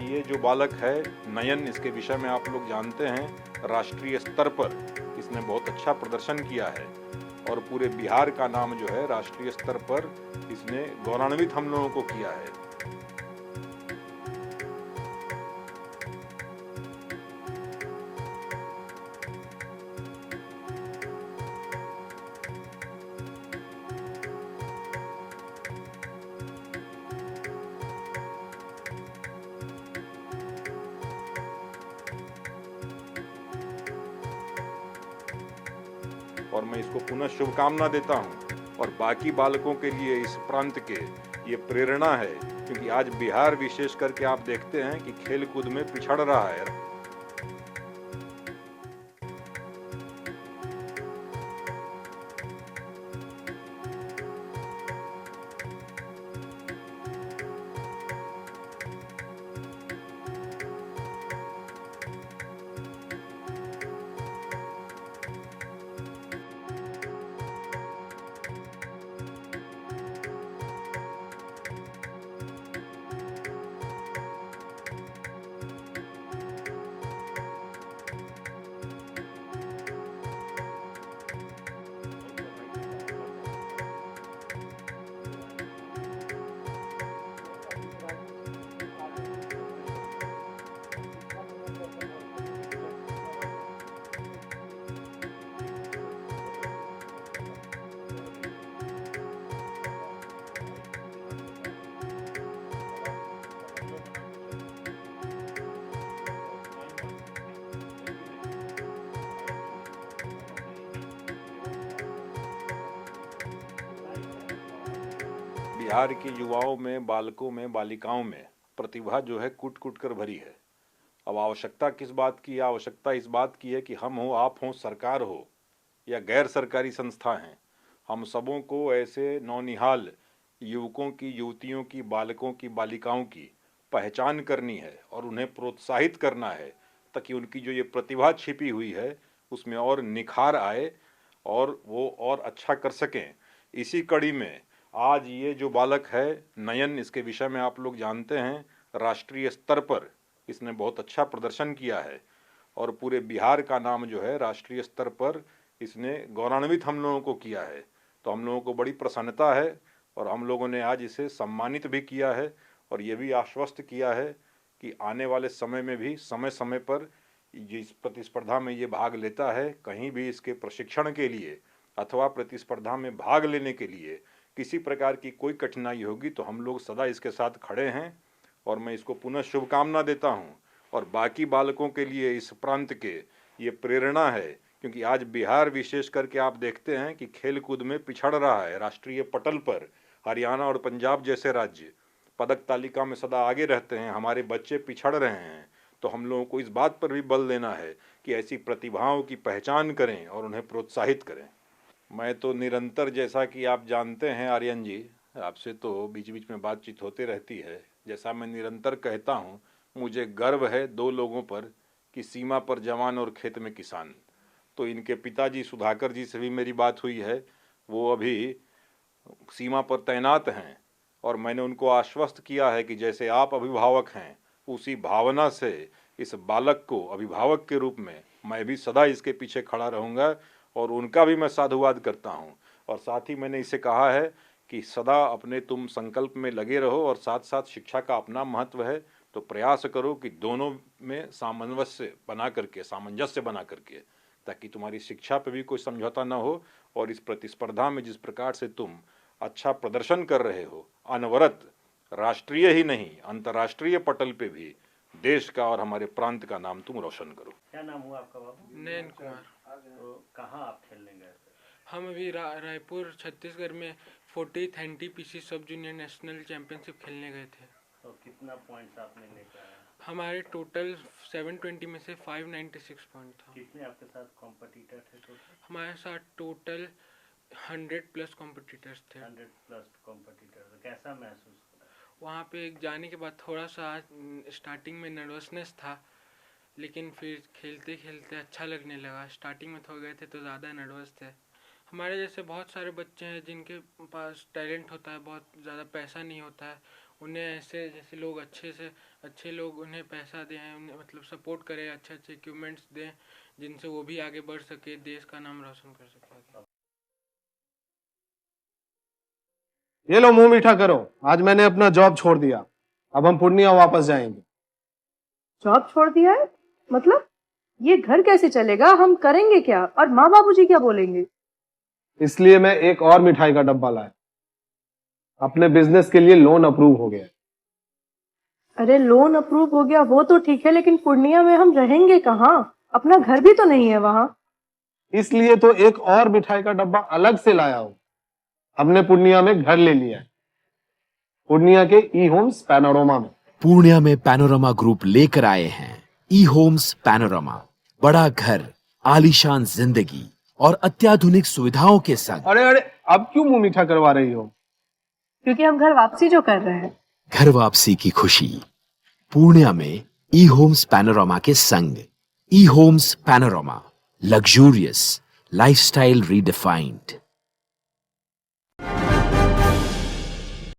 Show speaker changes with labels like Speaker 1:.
Speaker 1: ये जो बालक है नयन, इसके विषय में आप लोग जानते हैं, राष्ट्रीय स्तर पर इसने बहुत अच्छा प्रदर्शन किया है और पूरे बिहार का नाम जो है राष्ट्रीय स्तर पर इसने गौरवान्वित हम लोगों को किया है। और मैं इसको पुनः शुभकामना देता हूं और बाकी बालकों के लिए इस प्रांत के ये प्रेरणा है, क्योंकि आज बिहार विशेष करके आप देखते हैं कि खेल कूद में पिछड़ रहा है। बिहार के युवाओं में, बालकों में, बालिकाओं में प्रतिभा जो है कूट कूट कर भरी है। अब आवश्यकता किस बात की है? आवश्यकता इस बात की है कि हम हो, आप हो, सरकार हो या गैर सरकारी संस्था हैं, हम सबों को ऐसे नौनिहाल युवकों की, युवतियों की, बालकों की, बालिकाओं की पहचान करनी है और उन्हें प्रोत्साहित करना है, ताकि उनकी जो ये प्रतिभा छिपी हुई है उसमें और निखार आए और वो और अच्छा कर सकें। इसी कड़ी में आज ये जो बालक है नयन, इसके विषय में आप लोग जानते हैं, राष्ट्रीय स्तर पर इसने बहुत अच्छा प्रदर्शन किया है और पूरे बिहार का नाम जो है राष्ट्रीय स्तर पर इसने गौरवान्वित हम लोगों को किया है। तो हम लोगों को बड़ी प्रसन्नता है और हम लोगों ने आज इसे सम्मानित भी किया है और ये भी आश्वस्त किया है कि आने वाले समय में भी समय समय पर जिस प्रतिस्पर्धा में ये भाग लेता है, कहीं भी इसके प्रशिक्षण के लिए अथवा प्रतिस्पर्धा में भाग लेने के लिए किसी प्रकार की कोई कठिनाई होगी तो हम लोग सदा इसके साथ खड़े हैं और मैं इसको पुनः शुभकामना देता हूं और बाकी बालकों के लिए इस प्रांत के ये प्रेरणा है, क्योंकि आज बिहार विशेष करके आप देखते हैं कि खेल कूद में पिछड़ रहा है। राष्ट्रीय पटल पर हरियाणा और पंजाब जैसे राज्य पदक तालिका में सदा आगे रहते हैं, हमारे बच्चे पिछड़ रहे हैं। तो हम लोगों को इस बात पर भी बल देना है कि ऐसी प्रतिभाओं की पहचान करें और उन्हें प्रोत्साहित करें। मैं तो निरंतर, जैसा कि आप जानते हैं आर्यन जी, आपसे तो बीच बीच में बातचीत होती रहती है, जैसा मैं निरंतर कहता हूँ, मुझे गर्व है दो लोगों पर कि सीमा पर जवान और खेत में किसान। तो इनके पिताजी सुधाकर जी से भी मेरी बात हुई है, वो अभी सीमा पर तैनात हैं और मैंने उनको आश्वस्त किया है कि जैसे आप अभिभावक हैं उसी भावना से इस बालक को अभिभावक के रूप में मैं भी सदा इसके पीछे खड़ा रहूँगा और उनका भी मैं साधुवाद करता हूँ। और साथ ही मैंने इसे कहा है कि सदा अपने तुम संकल्प में लगे रहो और साथ साथ शिक्षा का अपना महत्व है, तो प्रयास करो कि दोनों में सामंजस्य बना करके, ताकि तुम्हारी शिक्षा पे भी कोई समझौता ना हो और इस प्रतिस्पर्धा में जिस प्रकार से तुम अच्छा प्रदर्शन कर रहे हो, अनवरत राष्ट्रीय ही नहीं अंतर्राष्ट्रीय पटल पे भी देश का और हमारे प्रांत का नाम तुम रोशन करो।
Speaker 2: क्या नाम हुआ आपका बाबू?
Speaker 3: नयन कुमार।
Speaker 2: तो कहाँ आप खेलने गए थे?
Speaker 3: हम अभी रायपुर छत्तीसगढ़ में 40th NTPC सब जूनियर नेशनल चैंपियनशिप खेलने गए थे।
Speaker 2: तो कितना पॉइंट्स आपने लेकर आए?
Speaker 3: हमारे टोटल 720 में से 596 पॉइंट था।
Speaker 2: कितने आपके साथ कॉम्पिटिटर थे टोटल?
Speaker 3: हमारे साथ टोटल 100+ कॉम्पिटिटर्स थे।
Speaker 2: 100+ कॉम्पिटिटर। तो कैसा महसूस हो रहा है?
Speaker 3: वहाँ पे जाने के बाद थोड़ा सा स्टार्टिंग में नर्वसनेस था, लेकिन फिर खेलते खेलते अच्छा लगने लगा। स्टार्टिंग में थोड़ा गए थे तो ज़्यादा नर्वस थे। हमारे जैसे बहुत सारे बच्चे हैं जिनके पास टैलेंट होता है, बहुत ज़्यादा पैसा नहीं होता है, उन्हें ऐसे जैसे लोग अच्छे लोग उन्हें पैसा दें, उन्हें मतलब सपोर्ट करें, अच्छे अच्छे इक्विपमेंट्स दें जिनसे वो भी आगे बढ़ सके, देश का नाम रोशन कर सके।
Speaker 4: ये लो मुंह मीठा करो, आज मैंने अपना जॉब छोड़ दिया, अब हम पूर्णिया वापस जाएंगे।
Speaker 5: जॉब छोड़ दिया है? मतलब ये घर कैसे चलेगा, हम करेंगे क्या, और माँ बाबूजी क्या बोलेंगे?
Speaker 4: इसलिए मैं एक और मिठाई का डब्बा लाया, अपने बिजनेस के लिए लोन अप्रूव हो गया।
Speaker 5: अरे लोन अप्रूव हो गया वो तो ठीक है, लेकिन पूर्णिया में हम रहेंगे कहाँ? अपना घर भी तो नहीं है वहाँ।
Speaker 4: इसलिए तो एक और मिठाई का डब्बा अलग से लाया हूं। हमने पूर्णिया में घर ले लिया है, पूर्णिया के ई होम्स पैनोरमा में।
Speaker 6: पूर्णिया में पैनोरमा ग्रुप लेकर आए हैं ई होम्स पैनोरमा, बड़ा घर, आलीशान जिंदगी और अत्याधुनिक सुविधाओं के संग।
Speaker 4: अरे अरे, अब क्यों मुंह मीठा करवा रही हो?
Speaker 5: क्योंकि हम घर वापसी जो कर रहे हैं।
Speaker 6: घर वापसी की खुशी पूर्णिया में ई होम्स पैनोरमा के संग। ई Homes Panorama, luxurious lifestyle redefined.